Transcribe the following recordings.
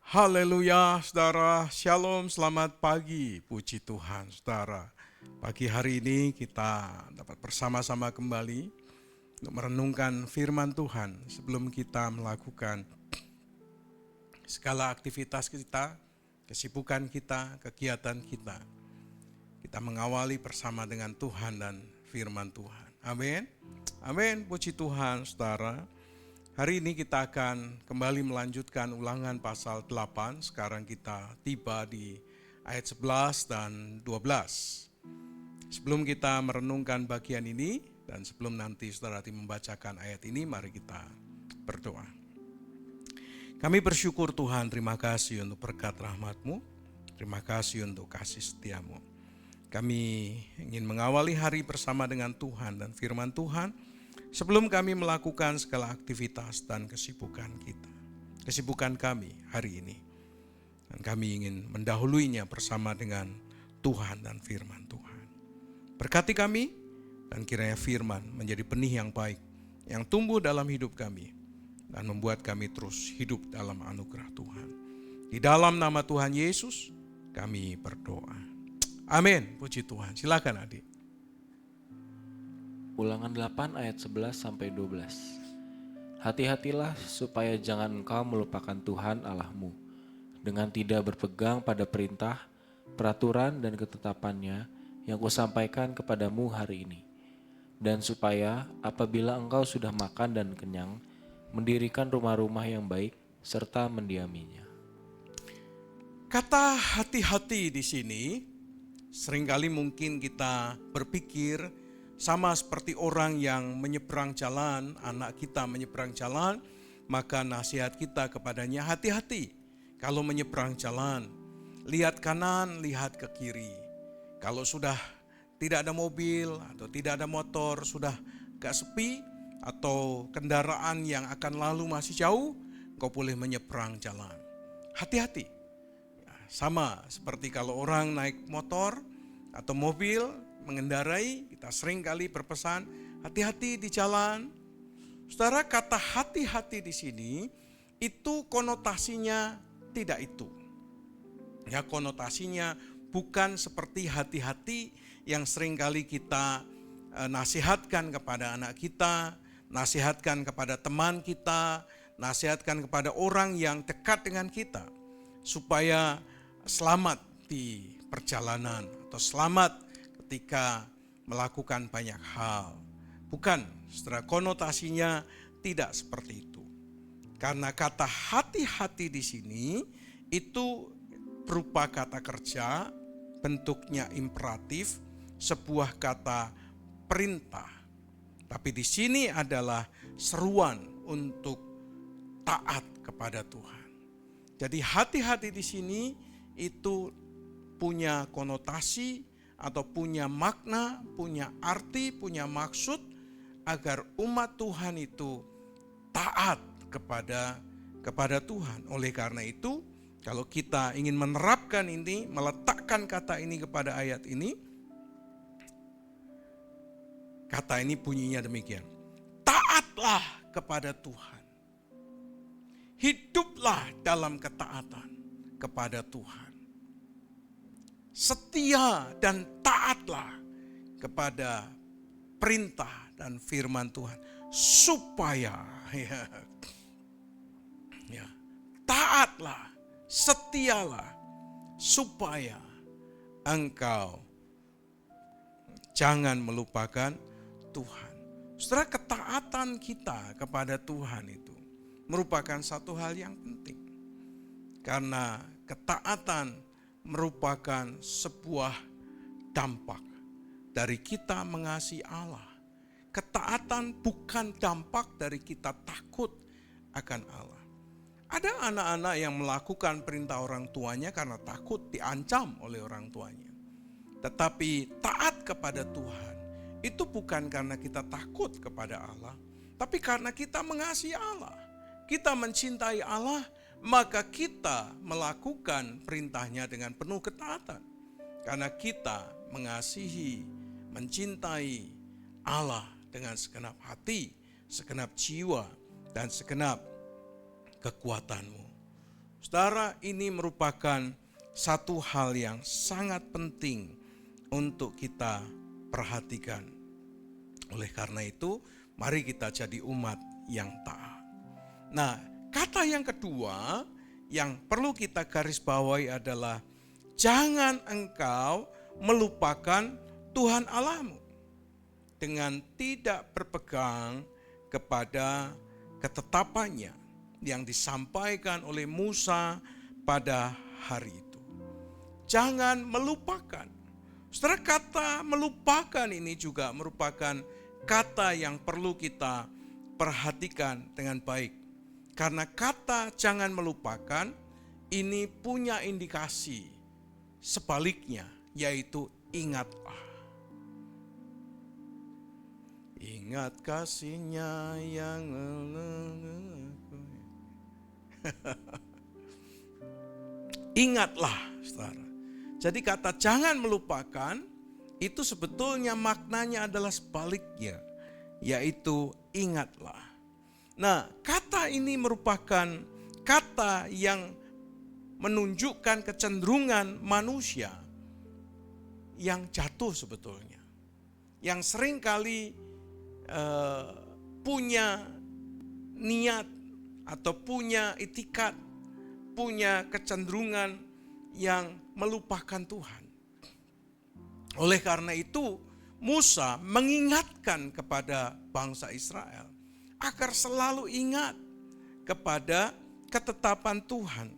Haleluya, saudara. Shalom, selamat pagi. Puji Tuhan, saudara. Pagi hari ini kita dapat bersama-sama kembali untuk merenungkan firman Tuhan sebelum kita melakukan segala aktivitas kita, kesibukan kita, kegiatan kita. Kita mengawali bersama dengan Tuhan dan firman Tuhan. Amin. Amin. Puji Tuhan, saudara. Hari ini kita akan kembali melanjutkan Ulangan pasal 8. Sekarang kita tiba di ayat 11 dan 12. Sebelum kita merenungkan bagian ini dan sebelum nanti saudara membacakan ayat ini, mari kita berdoa. Kami bersyukur Tuhan, terima kasih untuk berkat rahmat-Mu. Terima kasih untuk kasih setia-Mu. Kami ingin mengawali hari bersama dengan Tuhan dan firman Tuhan. Sebelum kami melakukan segala aktivitas dan kesibukan kita, kesibukan kami hari ini. Dan kami ingin mendahuluinya bersama dengan Tuhan dan firman Tuhan. Berkati kami dan kiranya firman menjadi benih yang baik, yang tumbuh dalam hidup kami dan membuat kami terus hidup dalam anugerah Tuhan. Di dalam nama Tuhan Yesus kami berdoa. Amin. Puji Tuhan. Silakan adik. Ulangan 8 ayat 11 sampai 12. Hati-hatilah supaya jangan engkau melupakan Tuhan Allahmu dengan tidak berpegang pada perintah, peraturan dan ketetapannya yang kusampaikan kepadamu hari ini. Dan supaya apabila engkau sudah makan dan kenyang, mendirikan rumah-rumah yang baik serta mendiaminya. Kata hati-hati di sini seringkali mungkin kita berpikir sama seperti orang yang menyeberang jalan, anak kita menyeberang jalan, maka nasihat kita kepadanya hati-hati. Kalau menyeberang jalan, lihat kanan, lihat ke kiri. Kalau sudah tidak ada mobil atau tidak ada motor, sudah gak sepi atau kendaraan yang akan lalu masih jauh, kau boleh menyeberang jalan. Hati-hati. Sama seperti kalau orang naik motor atau mobil, mengendarai, kita sering kali berpesan, hati-hati di jalan. Saudara, kata hati-hati di sini, itu konotasinya tidak itu. Ya, konotasinya bukan seperti hati-hati yang sering kali kita nasihatkan kepada anak kita, nasihatkan kepada teman kita, nasihatkan kepada orang yang dekat dengan kita, supaya selamat di perjalanan atau selamat ketika melakukan banyak hal. Bukan, setelah konotasinya tidak seperti itu. Karena kata hati-hati di sini itu berupa kata kerja, bentuknya imperatif, sebuah kata perintah. Tapi di sini adalah seruan untuk taat kepada Tuhan. Jadi hati-hati di sini itu punya konotasi atau punya makna, punya arti, punya maksud agar umat Tuhan itu taat kepada Tuhan. Oleh karena itu, kalau kita ingin menerapkan ini, meletakkan kata ini kepada ayat ini, kata ini bunyinya demikian. Taatlah kepada Tuhan. Hiduplah dalam ketaatan kepada Tuhan. Setia dan taatlah kepada perintah dan firman Tuhan supaya taatlah, setialah supaya engkau jangan melupakan Tuhan. Saudara, ketaatan kita kepada Tuhan itu merupakan satu hal yang penting. Karena ketaatan merupakan sebuah dampak dari kita mengasihi Allah. Ketaatan bukan dampak dari kita takut akan Allah. Ada anak-anak yang melakukan perintah orang tuanya karena takut diancam oleh orang tuanya. Tetapi taat kepada Tuhan itu bukan karena kita takut kepada Allah, tapi karena kita mengasihi Allah. Kita mencintai Allah, maka kita melakukan perintahnya dengan penuh ketaatan. Karena kita mengasihi, mencintai Allah dengan segenap hati, segenap jiwa, dan segenap kekuatanmu. Saudara, ini merupakan satu hal yang sangat penting untuk kita perhatikan. Oleh karena itu, mari kita jadi umat yang taat. Nah, kata yang kedua yang perlu kita garis bawahi adalah jangan engkau melupakan Tuhan Allahmu dengan tidak berpegang kepada ketetapannya yang disampaikan oleh Musa pada hari itu. Jangan melupakan. Saudara, kata melupakan ini juga merupakan kata yang perlu kita perhatikan dengan baik. Karena kata jangan melupakan ini punya indikasi sebaliknya, yaitu ingatlah. Ingat kasihnya yang ingatlah, saudara. Jadi kata jangan melupakan itu sebetulnya maknanya adalah sebaliknya, yaitu ingatlah. Nah, kata ini merupakan kata yang menunjukkan kecenderungan manusia yang jatuh sebetulnya. Yang seringkali punya niat atau punya itikat, punya kecenderungan yang melupakan Tuhan. Oleh karena itu, Musa mengingatkan kepada bangsa Israel agar selalu ingat kepada ketetapan Tuhan.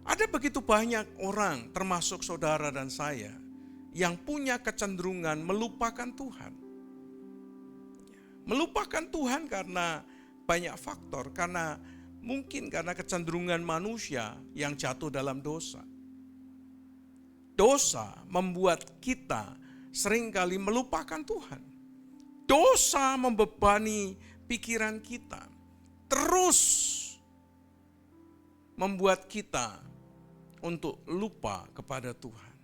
Ada begitu banyak orang, termasuk saudara dan saya, yang punya kecenderungan melupakan Tuhan. Melupakan Tuhan karena banyak faktor, karena mungkin karena kecenderungan manusia yang jatuh dalam dosa. Dosa membuat kita seringkali melupakan Tuhan. Dosa membebani pikiran kita, terus membuat kita untuk lupa kepada Tuhan.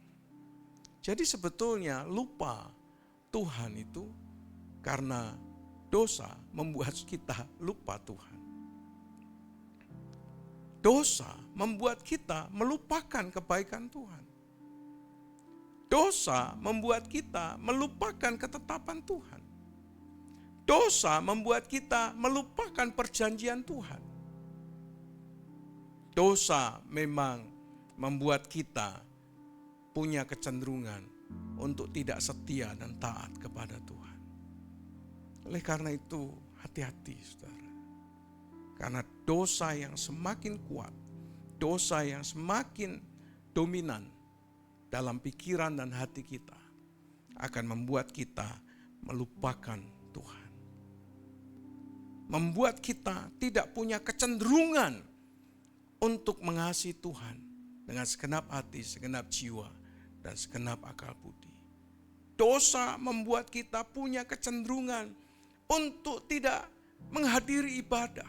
Jadi sebetulnya lupa Tuhan itu karena dosa membuat kita lupa Tuhan. Dosa membuat kita melupakan kebaikan Tuhan. Dosa membuat kita melupakan ketetapan Tuhan. Dosa membuat kita melupakan perjanjian Tuhan. Dosa memang membuat kita punya kecenderungan untuk tidak setia dan taat kepada Tuhan. Oleh karena itu, hati-hati saudara. Karena dosa yang semakin kuat, dosa yang semakin dominan dalam pikiran dan hati kita akan membuat kita melupakan Tuhan. Membuat kita tidak punya kecenderungan untuk mengasihi Tuhan dengan segenap hati, segenap jiwa, dan segenap akal budi. Dosa membuat kita punya kecenderungan untuk tidak menghadiri ibadah.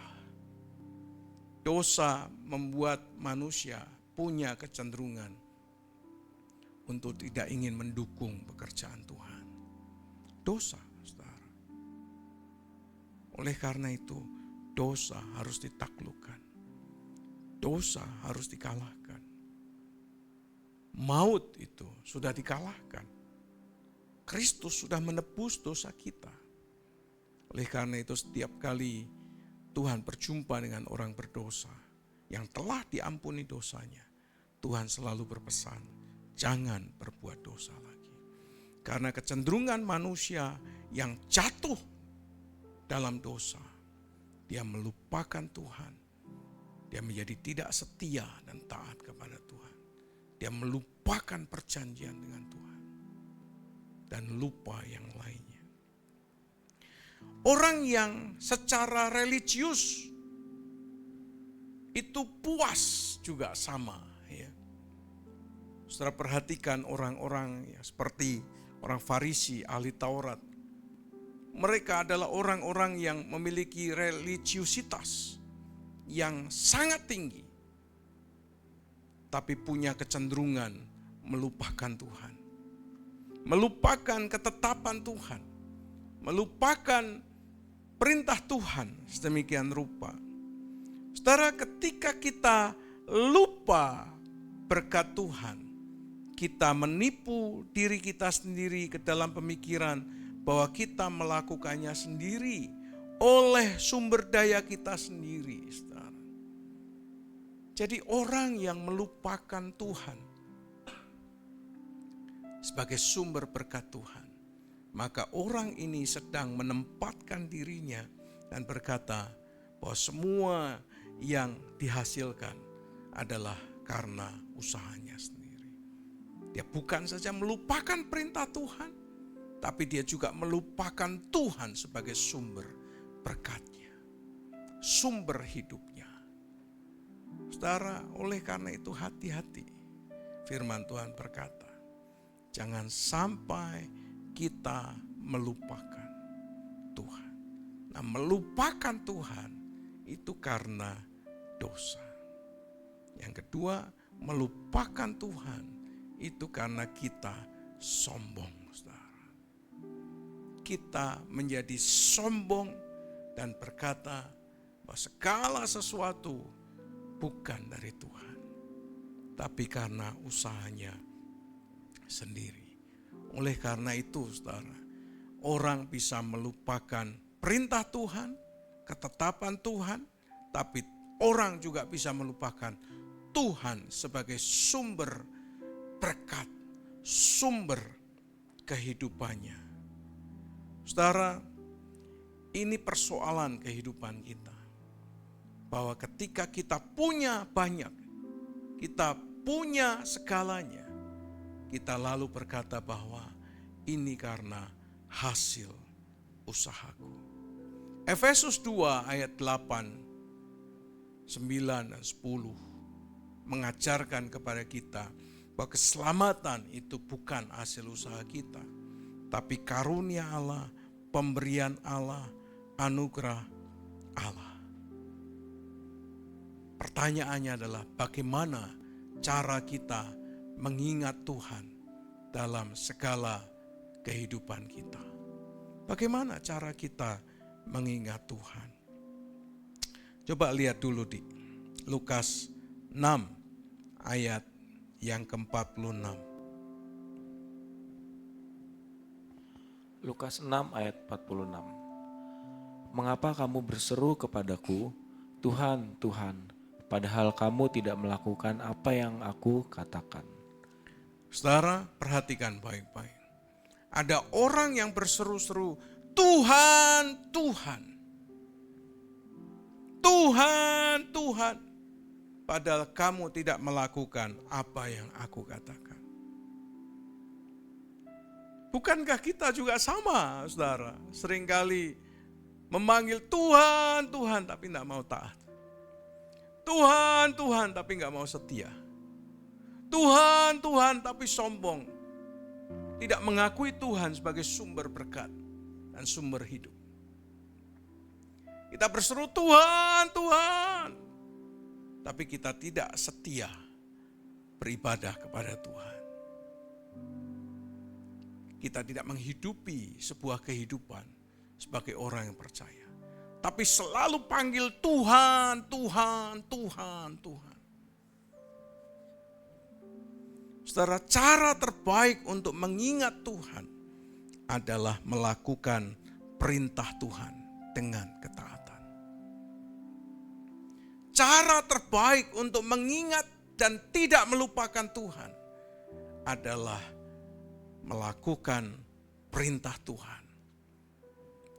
Dosa membuat manusia punya kecenderungan untuk tidak ingin mendukung pekerjaan Tuhan. Dosa, saudara. Oleh karena itu, dosa harus ditaklukkan. Dosa harus dikalahkan. Maut itu sudah dikalahkan. Kristus sudah menebus dosa kita. Oleh karena itu setiap kali Tuhan berjumpa dengan orang berdosa yang telah diampuni dosanya, Tuhan selalu berpesan, jangan berbuat dosa lagi. Karena kecenderungan manusia yang jatuh dalam dosa, dia melupakan Tuhan. Dia menjadi tidak setia dan taat kepada Tuhan. Dia melupakan perjanjian dengan Tuhan. Dan lupa yang lainnya. Orang yang secara religius itu puas juga sama. Ya. Saudara perhatikan orang-orang ya, seperti orang Farisi, ahli Taurat. Mereka adalah orang-orang yang memiliki religiusitas yang sangat tinggi, tapi punya kecenderungan melupakan Tuhan, melupakan ketetapan Tuhan, melupakan perintah Tuhan sedemikian rupa. Saudara, ketika kita lupa berkat Tuhan, kita menipu diri kita sendiri ke dalam pemikiran bahwa kita melakukannya sendiri oleh sumber daya kita sendiri. Saudara. Jadi orang yang melupakan Tuhan sebagai sumber berkat Tuhan, maka orang ini sedang menempatkan dirinya dan berkata bahwa semua yang dihasilkan adalah karena usahanya sendiri. Dia bukan saja melupakan perintah Tuhan, tapi dia juga melupakan Tuhan sebagai sumber berkatnya, sumber hidupnya. Saudara, oleh karena itu hati-hati. Firman Tuhan berkata, jangan sampai kita melupakan Tuhan. Nah, melupakan Tuhan itu karena dosa. Yang kedua, melupakan Tuhan itu karena kita sombong, saudara. Kita menjadi sombong dan berkata bahwa segala sesuatu bukan dari Tuhan, tapi karena usahanya sendiri. Oleh karena itu, saudara, orang bisa melupakan perintah Tuhan, ketetapan Tuhan, tapi orang juga bisa melupakan Tuhan sebagai sumber berkat, sumber kehidupannya. Saudara, ini persoalan kehidupan kita. Bahwa ketika kita punya banyak, kita punya segalanya, kita lalu berkata bahwa ini karena hasil usahaku. Efesus 2 ayat 8, 9 dan 10 mengajarkan kepada kita bahwa keselamatan itu bukan hasil usaha kita, tapi karunia Allah, pemberian Allah, anugerah Allah. Pertanyaannya adalah bagaimana cara kita mengingat Tuhan dalam segala kehidupan kita. Bagaimana cara kita mengingat Tuhan? Coba lihat dulu di Lukas 6 ayat yang ke-46. Lukas 6 ayat 46. Mengapa kamu berseru kepadaku, Tuhan, Tuhan, padahal kamu tidak melakukan apa yang aku katakan? Saudara, perhatikan baik-baik. Ada orang yang berseru-seru, Tuhan, Tuhan. Tuhan, Tuhan. Padahal kamu tidak melakukan apa yang aku katakan. Bukankah kita juga sama, saudara? Seringkali memanggil Tuhan, Tuhan, tapi tidak mau taat. Tuhan, Tuhan, tapi nggak mau setia. Tuhan, Tuhan, tapi sombong. Tidak mengakui Tuhan sebagai sumber berkat dan sumber hidup. Kita berseru Tuhan, Tuhan. Tapi kita tidak setia beribadah kepada Tuhan. Kita tidak menghidupi sebuah kehidupan sebagai orang yang percaya. Tapi selalu panggil Tuhan, Tuhan, Tuhan, Tuhan. Saudara, cara terbaik untuk mengingat Tuhan adalah melakukan perintah Tuhan dengan ketaatan. Cara terbaik untuk mengingat dan tidak melupakan Tuhan adalah melakukan perintah Tuhan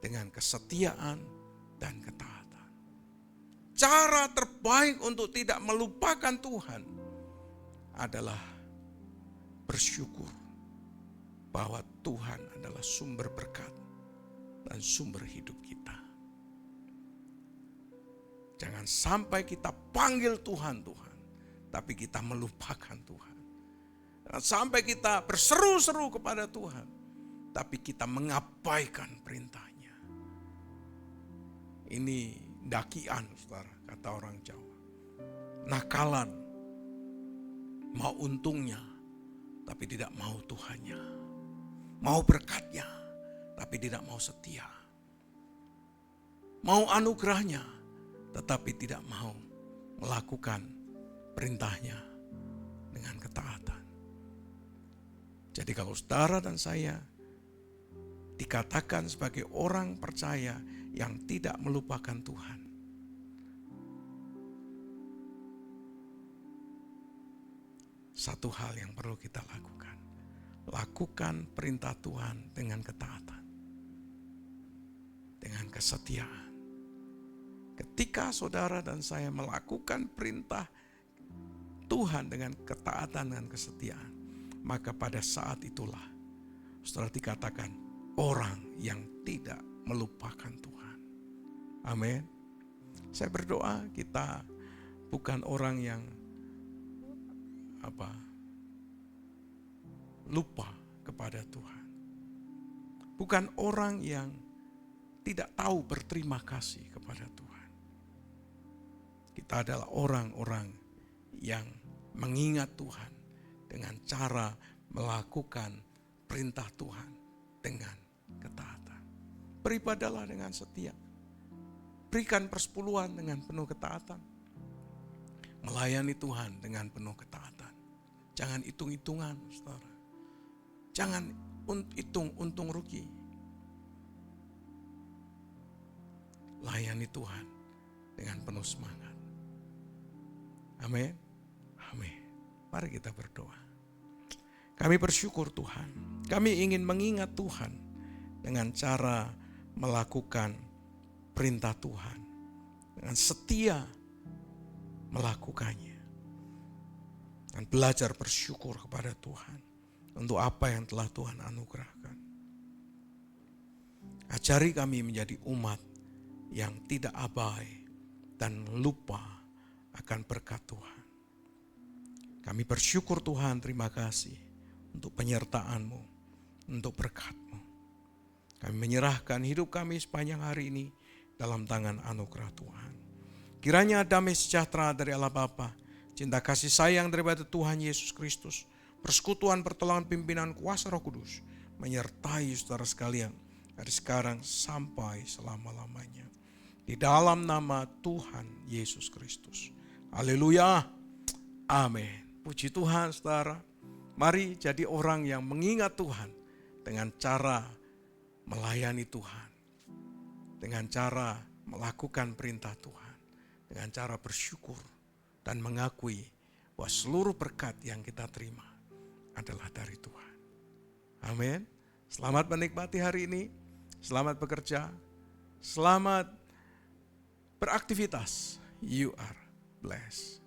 dengan kesetiaan dan ketaatan. Cara terbaik untuk tidak melupakan Tuhan adalah bersyukur bahwa Tuhan adalah sumber berkat dan sumber hidup kita. Jangan sampai kita panggil Tuhan, Tuhan, tapi kita melupakan Tuhan. Jangan sampai kita berseru-seru kepada Tuhan, tapi kita mengabaikan perintahnya. Ini dakian, saudara, kata orang Jawa. Nakalan, mau untungnya, tapi tidak mau Tuhannya. Mau berkatnya, tapi tidak mau setia. Mau anugerahnya, tetapi tidak mau melakukan perintahnya dengan ketaatan. Jadi kalau saudara dan saya dikatakan sebagai orang percaya yang tidak melupakan Tuhan, satu hal yang perlu kita lakukan. Lakukan perintah Tuhan dengan ketaatan. Dengan kesetiaan. Ketika saudara dan saya melakukan perintah Tuhan dengan ketaatan dan kesetiaan, maka pada saat itulah saudara dikatakan orang yang tidak melupakan Tuhan. Amin. Saya berdoa kita bukan orang yang lupa kepada Tuhan. Bukan orang yang tidak tahu berterima kasih kepada Tuhan. Kita adalah orang-orang yang mengingat Tuhan dengan cara melakukan perintah Tuhan dengan ketaatan. Beribadahlah dengan setia. Berikan persepuluhan dengan penuh ketaatan. Melayani Tuhan dengan penuh ketaatan. Jangan hitung-hitungan, saudara. Jangan hitung untung rugi. Layani Tuhan dengan penuh semangat. Amin. Amin. Mari kita berdoa. Kami bersyukur Tuhan. Kami ingin mengingat Tuhan dengan cara melakukan perintah Tuhan. Dengan setia melakukannya. Dan belajar bersyukur kepada Tuhan untuk apa yang telah Tuhan anugerahkan. Ajari kami menjadi umat yang tidak abai dan lupa akan berkat Tuhan. Kami bersyukur Tuhan, terima kasih untuk penyertaan-Mu, untuk berkat-Mu. Kami menyerahkan hidup kami sepanjang hari ini dalam tangan anugerah Tuhan. Kiranya damai sejahtera dari Allah Bapa, cinta kasih sayang daripada Tuhan Yesus Kristus, persekutuan pertolongan pimpinan kuasa Roh Kudus, menyertai saudara sekalian dari sekarang sampai selama-lamanya. Di dalam nama Tuhan Yesus Kristus. Haleluya. Amin. Puji Tuhan saudara. Mari jadi orang yang mengingat Tuhan dengan cara melayani Tuhan. Dengan cara melakukan perintah Tuhan. Dengan cara bersyukur dan mengakui bahwa seluruh berkat yang kita terima adalah dari Tuhan. Amin. Selamat menikmati hari ini. Selamat bekerja. Selamat beraktivitas. You are blessed.